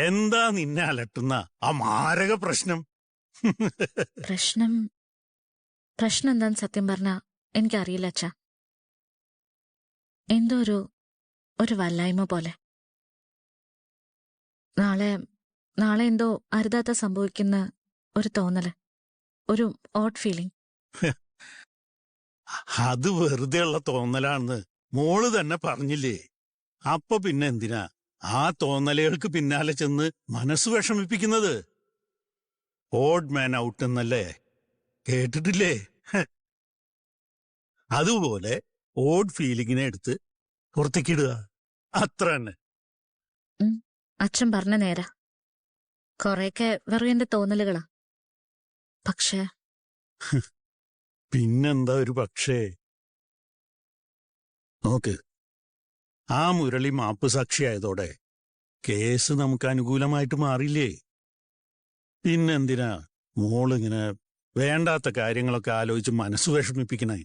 എന്താ നിന്നെ അലട്ടുന്ന ആ മാരക പ്രശ്നം? പ്രശ്നം പ്രശ്നം എന്താന്ന് സത്യം പറഞ്ഞാ എനിക്കറിയില്ല അച്ഛാ. എന്തോ ഒരു വല്ലായ്മ പോലെ. നാളെ എന്തോ അരുതാത്ത സംഭവിക്കുന്ന ഒരു തോന്നല്, ഒരു ഓഡ് ഫീലിംഗ്. അത് വെറുതെ ഉള്ള തോന്നലാണെന്ന് മോള് തന്നെ പറഞ്ഞില്ലേ. അപ്പൊ പിന്നെ എന്തിനാ ആ തോന്നലുകൾക്ക് പിന്നാലെ ചെന്ന് മനസ്സ് വിഷമിപ്പിക്കുന്നത്? ഓഡ് മാൻ ഔട്ട് എന്നല്ലേ കേട്ടിട്ടില്ലേ? അതുപോലെ ഓഡ് ഫീലിങ്ങിനെ എടുത്ത് പുറത്തേക്കിടുക, അത്ര തന്നെ. അച്ഛൻ പറഞ്ഞ നേരാ. കൊറേയൊക്കെ വെറും എന്റെ തോന്നലുകളാ. പക്ഷേ പിന്നെന്താ ഒരു പക്ഷേ? നോക്ക്, ആ മുരളി മാപ്പ് സാക്ഷിയായതോടെ കേസ് നമുക്ക് അനുകൂലമായിട്ട് മാറില്ലേ? പിന്നെന്തിനാ മോളിങ്ങനെ വേണ്ടാത്ത കാര്യങ്ങളൊക്കെ ആലോചിച്ച് മനസ്സ് വിഷമിപ്പിക്കണേ?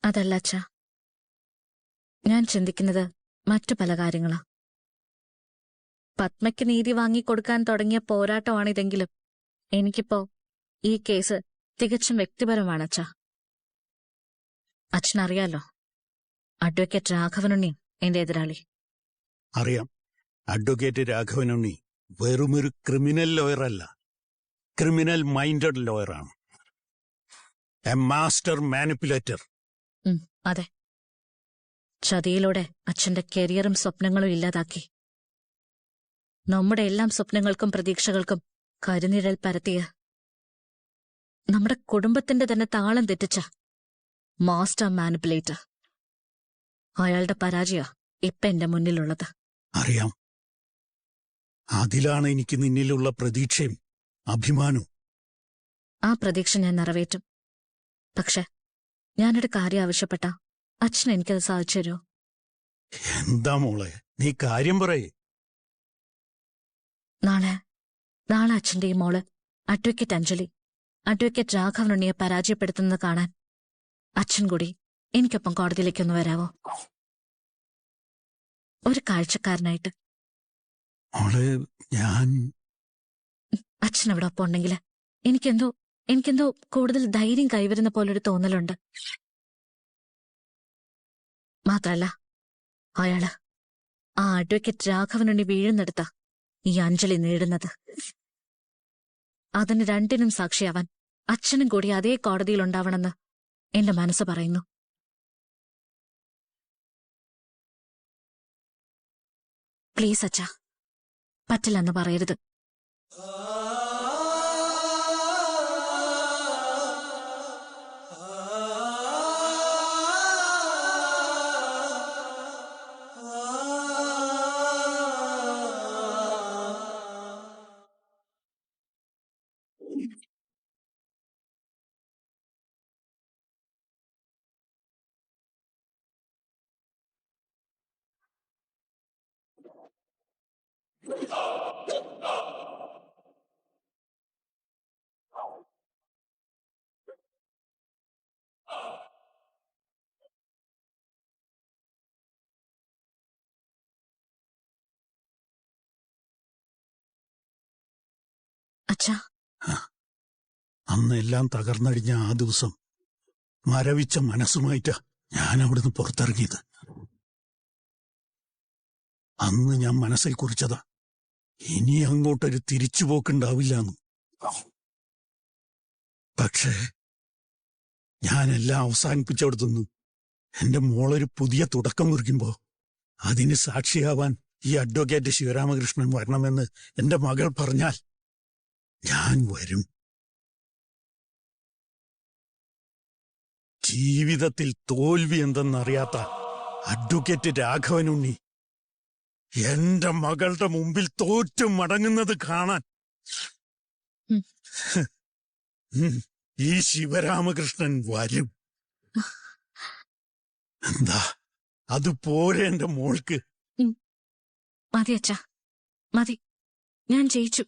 അതല്ല അച്ഛാ, ഞാൻ ചിന്തിക്കുന്നത് മറ്റു പല കാര്യങ്ങളാ. പത്മയ്ക്ക് നീതി വാങ്ങിക്കൊടുക്കാൻ തുടങ്ങിയ പോരാട്ടമാണിതെങ്കിലും എനിക്കിപ്പോ ഈ കേസ് തികച്ചും വ്യക്തിപരമാണ് അച്ഛാ. അച്ഛനറിയാലോ, അഡ്വക്കേറ്റ് രാഘവനുണ്ണി എന്റെ എതിരാളി. അറിയാം. അഡ്വക്കേറ്റ് രാഘവനുണ്ണി വെറുമൊരു ക്രിമിനൽ ലോയറല്ല, ക്രിമിനൽ മൈൻഡഡ് ലോയറാണ്. A master manipulator. അതെ. ചതിയിലൂടെ അച്ഛന്റെ കരിയറും സ്വപ്നങ്ങളും ഇല്ലാതാക്കി നമ്മുടെ എല്ലാം സ്വപ്നങ്ങൾക്കും പ്രതീക്ഷകൾക്കും കരിനിഴൽ പരത്തിയ, നമ്മുടെ കുടുംബത്തിന്റെ തന്നെ താളം തെറ്റിച്ച മാസ്റ്റർ മാനിപ്പുലേറ്റർ. അയാളുടെ പരാജയ ഇപ്പൊ എന്റെ മുന്നിലുള്ളത്. അറിയാം. അതിലാണ് എനിക്ക് നിന്നിലുള്ള പ്രതീക്ഷയും അഭിമാനവും. ആ പ്രതീക്ഷ ഞാൻ നിറവേറ്റും. പക്ഷെ ഞാനൊരു കാര്യം ആവശ്യപ്പെട്ട അച്ഛൻ എനിക്കത് സാധിച്ചു തരുമോ? എന്താ മോളെ, നീ കാര്യം പറയേ. നാളെ അച്ഛന്റെ ഈ മോള് അഡ്വക്കേറ്റ് അഞ്ജലി അഡ്വക്കേറ്റ് രാഘവനുണ്ണിയെ പരാജയപ്പെടുത്തുന്നത് കാണാൻ അച്ഛൻ കൂടി എനിക്കൊപ്പം കോടതിയിലേക്കൊന്ന് വരാവോ? ഒരു കാഴ്ചക്കാരനായിട്ട്. മോളെ, അച്ഛൻ അവിടെ ഒപ്പം ഉണ്ടെങ്കിൽ എനിക്കെന്തോ കൂടുതൽ ധൈര്യം കൈവരുന്ന പോലൊരു തോന്നലുണ്ട്. മാത്രല്ല, അയാള് ആ അഡ്വക്കേറ്റ് രാഘവനുണ്ണി വീഴുന്നെടുത്ത ഈ അഞ്ജലി നേടുന്നത്. അതിന് രണ്ടിനും സാക്ഷിയാവാൻ അച്ഛനും കൂടി അതേ കോടതിയിലുണ്ടാവണമെന്ന് എന്റെ മനസ്സ് പറയുന്നു. പ്ലീസ് അച്ഛാ, പറ്റില്ലെന്ന് പറയരുത്. അച്ഛാ, അന്നെല്ലാം തകർന്നടിഞ്ഞ ആ ദിവസം മരവിച്ച മനസ്സുമായിട്ടാ ഞാൻ അവിടുന്ന് പുറത്തിറങ്ങിയത്. അന്ന് ഞാൻ മനസ്സിൽ കുറിച്ചതാ, ഇനി അങ്ങോട്ടൊരു തിരിച്ചുപോക്കുണ്ടാവില്ലെന്ന്. പക്ഷേ ഞാനെല്ലാം അവസാനിപ്പിച്ചെടുത്തുന്നു. എന്റെ മോളൊരു പുതിയ തുടക്കം കുറിക്കുമ്പോ അതിന് സാക്ഷിയാവാൻ ഈ അഡ്വക്കേറ്റ് ശിവരാമകൃഷ്ണൻ വരണമെന്ന് എന്റെ മകൾ പറഞ്ഞാൽ ഞാൻ വരും. ജീവിതത്തിൽ തോൽവി എന്തെന്നറിയാത്ത അഡ്വക്കേറ്റ് രാഘവനുണ്ണി എന്റെ മകളുടെ മുമ്പിൽ തോറ്റു മടങ്ങുന്നത് കാണാൻ ഈ ശിവരാമകൃഷ്ണൻ വരും. എന്താ അതുപോലെ എന്റെ മോൾക്ക്? മതി അച്ഛാ, മതി. ഞാൻ ജയിച്ചു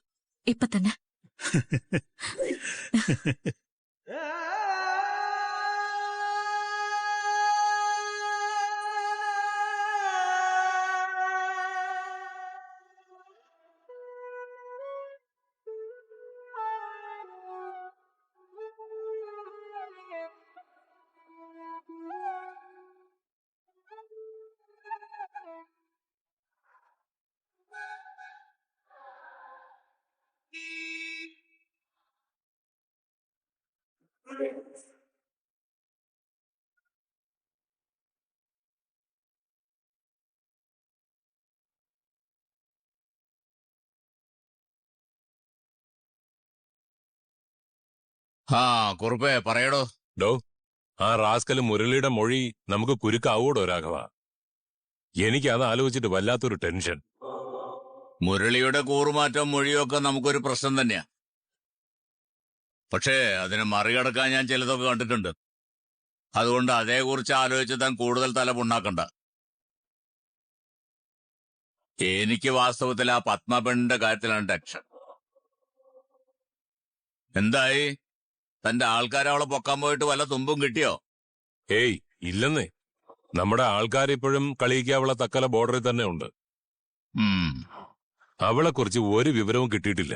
ഇപ്പൊ തന്നെ. ആ കുറുപ്പേ പറയടോ. ഡോ, ആ റാസ്കല് മുരളിയുടെ മൊഴി നമുക്ക് കുരുക്കാവൂടോ രാഘവ? എനിക്ക് അത് ആലോചിച്ചിട്ട് വല്ലാത്തൊരു ടെൻഷൻ. മുരളിയുടെ കൂറുമാറ്റം മൊഴിയോ ഒക്കെ നമുക്കൊരു പ്രശ്നം തന്നെയാ. പക്ഷേ അതിനെ മറികടക്കാൻ ഞാൻ ചിലതൊക്കെ കണ്ടിട്ടുണ്ട്. അതുകൊണ്ട് അതേക്കുറിച്ച് ആലോചിച്ച് താൻ കൂടുതൽ തലമുണ്ടാക്കണ്ട. എനിക്ക് വാസ്തവത്തിൽ ആ പത്മപെണ്ണിന്റെ കാര്യത്തിലാണ് ടെൻഷൻ. എന്തായി? തന്റെ ആൾക്കാർ അവളെ പൊക്കാൻ പോയിട്ട് വല്ല തുമ്പും കിട്ടിയോ? ഏയ് ഇല്ലെന്നേ, നമ്മുടെ ആൾക്കാരിപ്പോഴും കളിയിക്കാവുള്ള തക്കല ബോർഡറിൽ തന്നെ ഉണ്ട്. അവളെ കുറിച്ച് ഒരു വിവരവും കിട്ടിയിട്ടില്ല.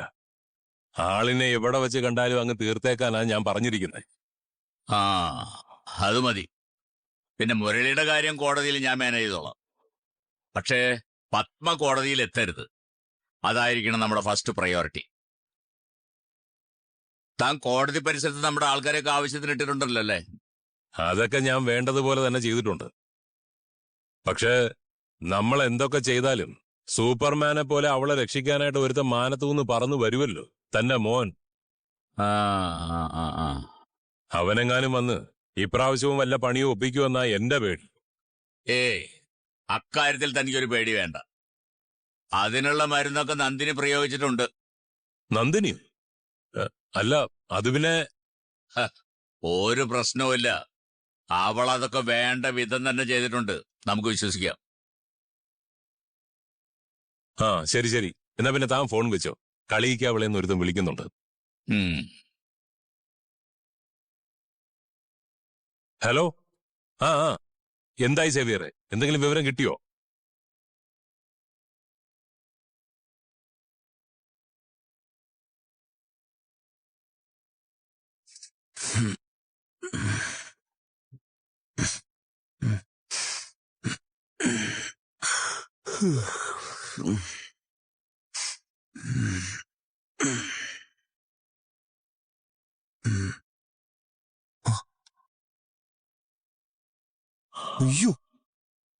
ആളിനെ എവിടെ വെച്ച് കണ്ടാലും അങ്ങ് തീർത്തേക്കാനാ ഞാൻ പറഞ്ഞിരിക്കുന്നത്. ആ അത് മതി. പിന്നെ മുരളിയുടെ കാര്യം കോടതിയിൽ ഞാൻ മാനേജ് ചെയ്തോളാം. പക്ഷേ പത്മ കോടതിയിൽ എത്തരുത്. അതായിരിക്കണം നമ്മുടെ ഫസ്റ്റ് പ്രയോറിറ്റി. താൻ കോടതി പരിസരത്ത് നമ്മുടെ ആൾക്കാരെയൊക്കെ ആവശ്യത്തിന് ഇട്ടിട്ടുണ്ടല്ലോ അല്ലേ? അതൊക്കെ ഞാൻ വേണ്ടതുപോലെ തന്നെ ചെയ്തിട്ടുണ്ട്. പക്ഷേ നമ്മൾ എന്തൊക്കെ ചെയ്താലും സൂപ്പർമാനെ പോലെ അവളെ രക്ഷിക്കാനായിട്ട് ഒരുത്ത മാനത്തൂന്ന് പറന്നു വരുമല്ലോ, തന്റെ മോൻ. അവനെങ്ങാനും വന്ന് ഇപ്രാവശ്യവും വല്ല പണിയും ഒപ്പിക്കുമെന്നാ എന്റെ പേടി. ഏയ് അക്കാര്യത്തിൽ തനിക്കൊരു പേടി വേണ്ട. അതിനുള്ള മരുന്നൊക്കെ നന്ദിനി പ്രയോഗിച്ചിട്ടുണ്ട്. നന്ദിനി? അല്ല, അത് പിന്നെ ഒരു പ്രശ്നവുമില്ല. അവൾ അതൊക്കെ വേണ്ട വിധം തന്നെ ചെയ്തിട്ടുണ്ട്. നമുക്ക് വിശ്വസിക്കാം. ആ ശരി ശരി, എന്നാ പിന്നെ താൻ ഫോൺ വെച്ചോ. കളിയിക്ക് അവളെന്ന് ഒരുത്തം വിളിക്കുന്നുണ്ട്. ഹലോ. ആ എന്തായി സേവിയറെ, എന്തെങ്കിലും വിവരം കിട്ടിയോ? അയ്യോ,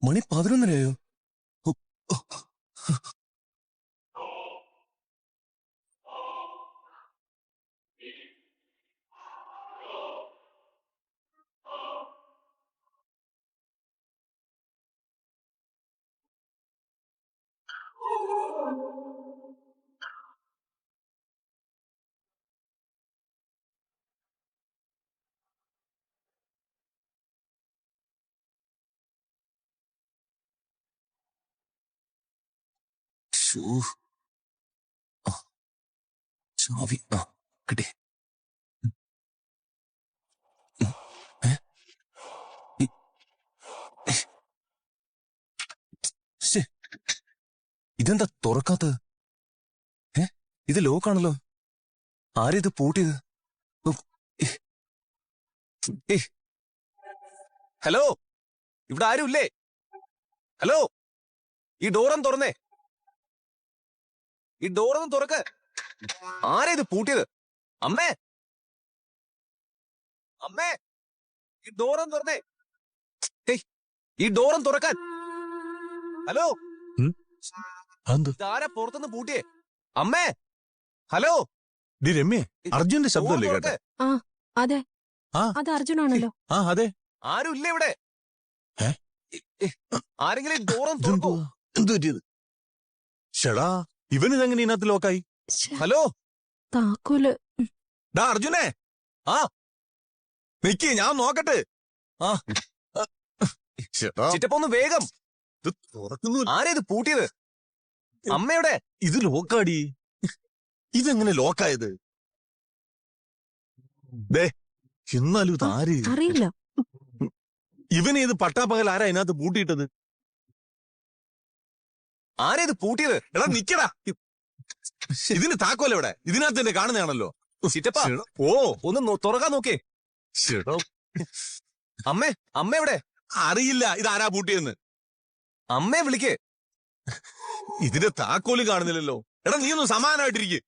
മണി 11:30 ചാവി കിട്ടി. ഇതെന്താ തുറക്കാത്തത്? ഇത് ലോക്കാണല്ലോ. ആരിത് പൂട്ടിയത്? ഹലോ, ഇവിടെ ആരുമില്ലേ? ഹലോ, ഈ ഡോറൊന്ന് തുറന്നേ. ഈ ഡോറൊന്ന് തുറക്ക്. ആരാ ഇത് പൂട്ടിയത്? അമ്മേ, അമ്മേ, ഈ ഡോറൊന്ന് തുറന്നേ. ഈ ഡോറൊന്ന് തുറക്കാൻ. ഹലോ, ഇതാരാ പുറത്തുനിന്ന് പൂട്ടിയേ? അമ്മേ, ഹലോ. രമ്യേ, അർജുന്റെ ശബ്ദമല്ലേ കേട്ടെ? അതെ, അത് അർജുനാണല്ലോ. അതെ. ആരും ഇല്ല ഇവിടെ. ആരെങ്കിലും ഡോറൊന്ന് തുറക്കൂ. എന്തു പറ്റിയത്? ഷടാ, ഇവനിതെങ്ങനെ ഇതിനകത്ത് ലോക്കായി? ഹലോ, താക്കോല്. ഡാ അർജുനെ, നിക്ക്, ഞാൻ നോക്കട്ടെ. ചിറ്റപ്പൊന്ന് വേഗം. ഇത് തുറക്കുന്നു. ആരാ ഇത് പൂട്ടിയത്? അമ്മയുടെ. ഇത് ലോക്കാടി. ഇതെങ്ങനെ ലോക്കായത്? ദേ, എന്നാലും ഇത് ആര്? അറിയില്ല. ഇവനെ ഇത് പട്ടാപ്പകൽ ആരാ ഇതിനകത്ത് പൂട്ടിയിട്ടത്? ആരാ ഇത് പൂട്ടിയത്? എടാ നിക്കടാ, ഇതിന് താക്കോല എവിടെ? ഇതിനകത്ത് തന്നെ കാണുന്നതാണല്ലോ. ചിറ്റപ്പ, ഒന്ന് തുറക്കാൻ നോക്കേ. അമ്മേ, അമ്മ എവിടെ? അറിയില്ല ഇതാരാ പൂട്ടിയെന്ന്. അമ്മയെ വിളിക്കേ. ഇതിന്റെ താക്കോല് കാണുന്നില്ലല്ലോ. എടാ നീ ഒന്ന് സമാധാനമായിട്ടിരിക്കെ,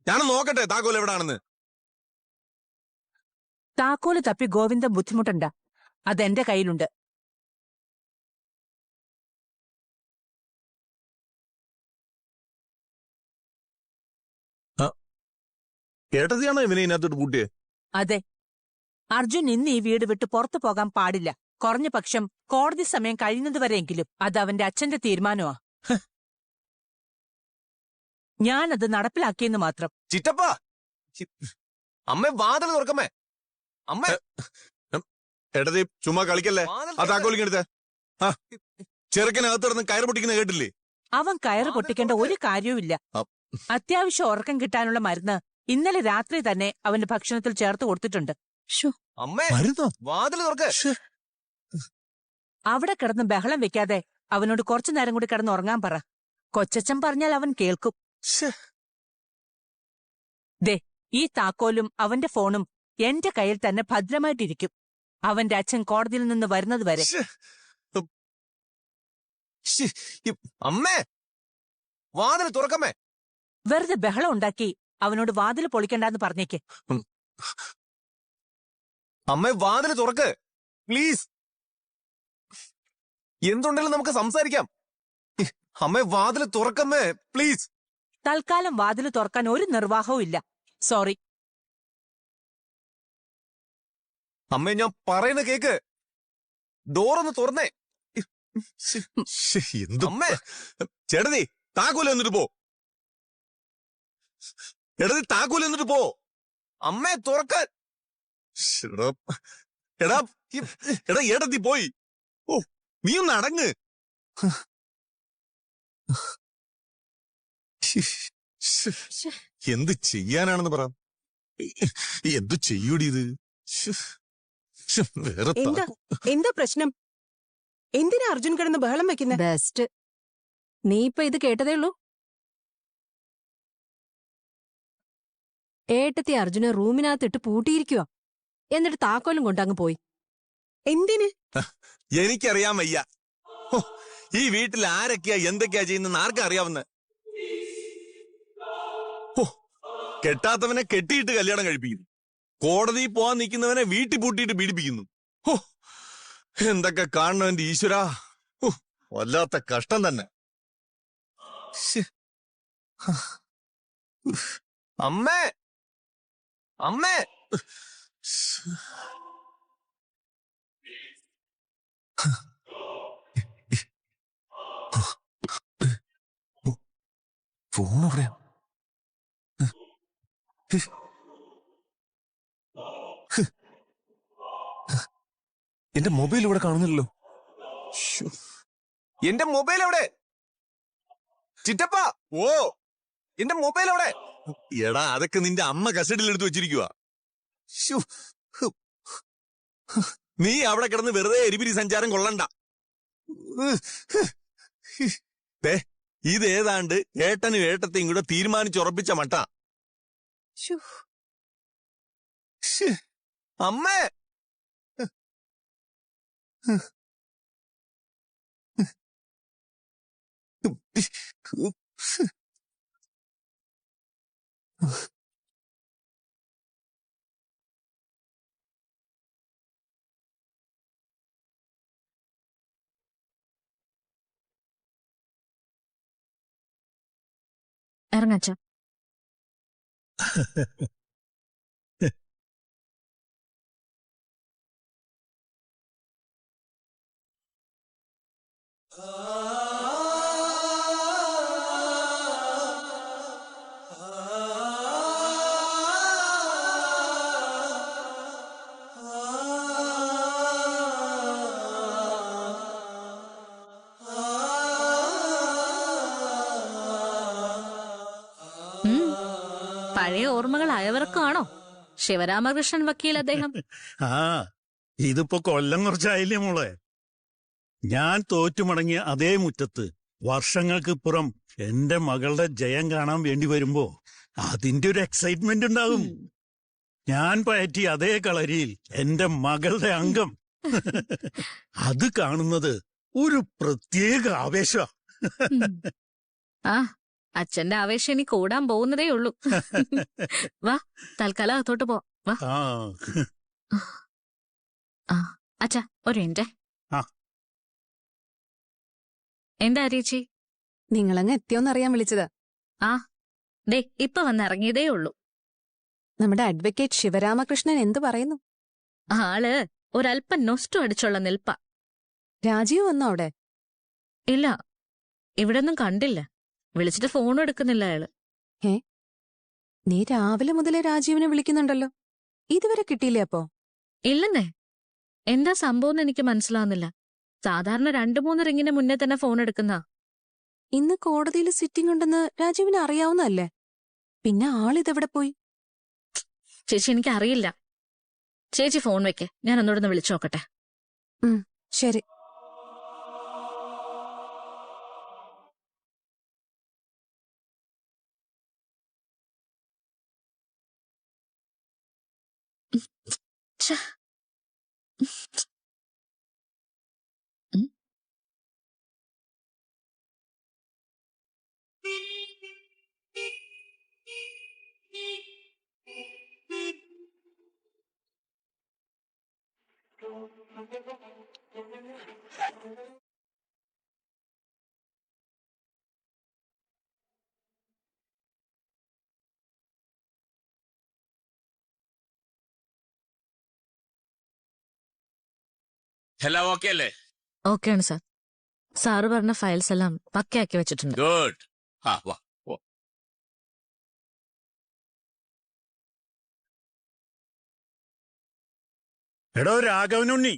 ഞാനൊന്ന് നോക്കട്ടെ താക്കോൽ എവിടാണെന്ന്. താക്കോല് തപ്പി ഗോവിന്ദൻ ബുദ്ധിമുട്ടണ്ട, അതെന്റെ കയ്യിലുണ്ട്. കേട്ടതിയാണോ ഇവനെ ഇതിനകത്തോട്ട് പൂട്ടിയെ? അതെ, അർജുൻ ഇന്ന് ഈ വീട് വിട്ട് പുറത്തു പോകാൻ പാടില്ല. കുറഞ്ഞ പക്ഷം കോടതി സമയം കഴിയുന്നതുവരെയെങ്കിലും. അത് അവന്റെ അച്ഛന്റെ തീരുമാനമാ. ഞാനത് നടപ്പിലാക്കിയെന്ന് മാത്രം. ചിറ്റപ്പ, അമ്മ വാതിൽ തുറക്കമ്മേ. അമ്മ എടതി ചുമ്മാ കളിക്കല്ലേ. ആ താക്കോലിങ് എടുത്തേ. ആ ചെറുക്കനകത്ത് കിടന്ന് കയറ് പൊട്ടിക്കുന്ന കേട്ടില്ലേ? അവൻ കയറ് പൊട്ടിക്കേണ്ട ഒരു കാര്യവുമില്ല. അത്യാവശ്യം ഉറക്കം കിട്ടാനുള്ള മരുന്ന് ഇന്നലെ രാത്രി തന്നെ അവന്റെ ഭക്ഷണത്തിൽ ചേർത്ത് കൊടുത്തിട്ടുണ്ട്. അമ്മേ, മരുന്നോ? വാതിൽ തുറക്ക്. അവിടെ കിടന്ന് ബഹളം വെക്കാതെ അവനോട് കുറച്ചു നേരം കൂടി കിടന്ന് ഉറങ്ങാൻ പറ. കൊച്ചച്ഛൻ പറഞ്ഞാൽ അവൻ കേൾക്കും. ദേ, ഈ താക്കോലും അവന്റെ ഫോണും എന്റെ കയ്യിൽ തന്നെ ഭദ്രമായിട്ടിരിക്കും. അവന്റെ അച്ഛൻ കോടതിയിൽ നിന്ന് വരുന്നത് വരെ. അമ്മേ, വാതിൽ തുറക്കമ്മേ. വെറുതെ ബഹളം ഉണ്ടാക്കി അവനോട് വാതിൽ പൊളിക്കണ്ടെന്ന് പറഞ്ഞേക്ക്. അമ്മേ, വാതിൽ തുറക്ക് പ്ലീസ്. എന്തുണ്ടെങ്കിലും നമുക്ക് സംസാരിക്കാം. അമ്മേ, വാതിൽ തുറക്കമ്മേ പ്ലീസ്. തൽക്കാലം വാതിൽ തുറക്കാൻ ഒരു നിർവാഹവും ഇല്ല. സോറി. അമ്മേ, ഞാൻ പറയുന്ന കേക്ക്. ഡോറൊന്ന് തുറന്നേ. എന്ത് അമ്മേ, ചേട്ടതി താക്കോല് എന്നിട്ട് പോ. എടതി താക്കോല് എന്നിട്ട് പോ. അമ്മേ, തുറക്കാൻ. എടാ എടാ ഏടത്തി പോയി. ഓ, നീ ഒന്ന് അടങ്ങ്. എന്ത് ചെയ്യാനാണെന്ന് പറ. എന്തു ചെയ്യൂടി ഇത്? വേറെ എന്താ പ്രശ്നം? എന്തിനാ അർജുൻ കിടന്ന് ബഹളം വെക്കുന്നത്? ബെസ്റ്റ്. നീ ഇപ്പൊ ഇത് കേട്ടതേ ഉള്ളൂ. ഏട്ടത്തി അർജുനെ റൂമിനകത്തിട്ട് പൂട്ടിയിരിക്കുക. എന്നിട്ട് താക്കോലും കൊണ്ടങ്ങ് പോയി. എന്തിന്? എനിക്കറിയാൻ വയ്യ. ഈ വീട്ടിൽ ആരൊക്കെയാ എന്തൊക്കെയാ ചെയ്യുന്ന ആർക്കാ അറിയാവുന്ന? കെട്ടാത്തവനെ കെട്ടിയിട്ട് കല്യാണം കഴിപ്പിക്കുന്നു. കോടതിയിൽ പോവാൻ നിൽക്കുന്നവനെ വീട്ടിൽ പൂട്ടിയിട്ട് പീഡിപ്പിക്കുന്നു. എന്തൊക്കെ കാണണം എന്റെ ഈശ്വരാ. വല്ലാത്ത കഷ്ടം തന്നെ. അമ്മേ, അമ്മേ. ഫോൺ എവിടെയാ? എന്റെ മൊബൈൽ ഇവിടെ കാണുന്നില്ലല്ലോ. എന്റെ മൊബൈൽ എവിടെ? ചിറ്റപ്പ, ഓ, എന്റെ മൊബൈൽ എവിടെ? എടാ അതൊക്കെ നിന്റെ അമ്മ കസ്റ്റഡിയിൽ എടുത്ത് വെച്ചിരിക്കുക. നീ അവിടെ കിടന്ന് വെറുതെ എരിപിരി സഞ്ചാരം കൊള്ളണ്ട. ഇതേതാണ്ട് ഏട്ടനും ഏട്ടത്തെയും കൂടെ തീരുമാനിച്ചുറപ്പിച്ച മട്ട. അമ്മേ, ഇറങ്ങച്ച. പഴയ ഓർമ്മകൾ അയവിറക്കാണോ ശിവരാമകൃഷ്ണൻ വക്കീൽ അദ്ദേഹം? ആ ഇതിപ്പോ കൊല്ലം കുറച്ചായില്ലേ മോളെ. ഞാൻ തോറ്റുമടങ്ങിയ അതേ മുറ്റത്ത് വർഷങ്ങൾക്കിപ്പുറം എന്റെ മകളുടെ ജയം കാണാൻ വേണ്ടി വരുമ്പോ അതിന്റെ ഒരു എക്സൈറ്റ്മെന്റ് ഉണ്ടാകും. ഞാൻ പയറ്റിയ അതേ കളരിയിൽ എന്റെ മകളുടെ അംഗം അത് കാണുന്നത് ഒരു പ്രത്യേക ആവേശ. ആ അച്ഛന്റെ ആവേശം ഇനി കൂടാൻ പോകുന്നതേ ഉള്ളൂ. വാ, തൽക്കാലം അകത്തോട്ട് പോ. വാ. അച്ഛാ ഒരു മിനിറ്റ്. എന്താ ചേച്ചി? നിങ്ങളങ്ങ് എത്തിയോന്നറിയാൻ വിളിച്ചത്. ആ ദേ ഇപ്പൊ വന്നിറങ്ങിയതേ ഉള്ളൂ. നമ്മുടെ അഡ്വക്കേറ്റ് ശിവരാമകൃഷ്ണൻ എന്തു പറയുന്നു? ആള് ഒരല്പം നൊസ്റ്റു അടിച്ചുള്ള നിൽപ്പ. രാജീവ് വന്നോ അവിടെ? ഇല്ല, ഇവിടൊന്നും കണ്ടില്ല. വിളിച്ചിട്ട് ഫോണും എടുക്കുന്നില്ല അയാള്. നീ രാവിലെ മുതലേ രാജീവിനെ വിളിക്കുന്നുണ്ടല്ലോ, ഇതുവരെ കിട്ടിയില്ലേ അപ്പോ? ഇല്ലെന്നേ. എന്താ സംഭവം എനിക്ക് മനസ്സിലാവുന്നില്ല. സാധാരണ 2-3 റിങ്ങിന് മുന്നേ തന്നെ ഫോൺ എടുക്കുന്ന. ഇന്ന് കോടതിയിൽ സിറ്റിംഗ് ഉണ്ടെന്ന് രാജീവിന് അറിയാവുന്നതല്ലേ? പിന്നെ ആളിതെവിടെ പോയി? ചേച്ചി, എനിക്ക് അറിയില്ല. ചേച്ചി ഫോൺ വെക്ക്, ഞാൻ ഒന്നുകൂടെ വിളിച്ചു നോക്കട്ടെ. ശരി. ഛെ. എല്ലാം ഓക്കെ അല്ലേ? ഓക്കെയാണ് സാർ. സാറ് പറഞ്ഞ ഫയൽസ് എല്ലാം പക്കയാക്കി വെച്ചിട്ടുണ്ട്. ഗുഡ്. ആ വാ. എടോ രാഘവനുണ്ണി,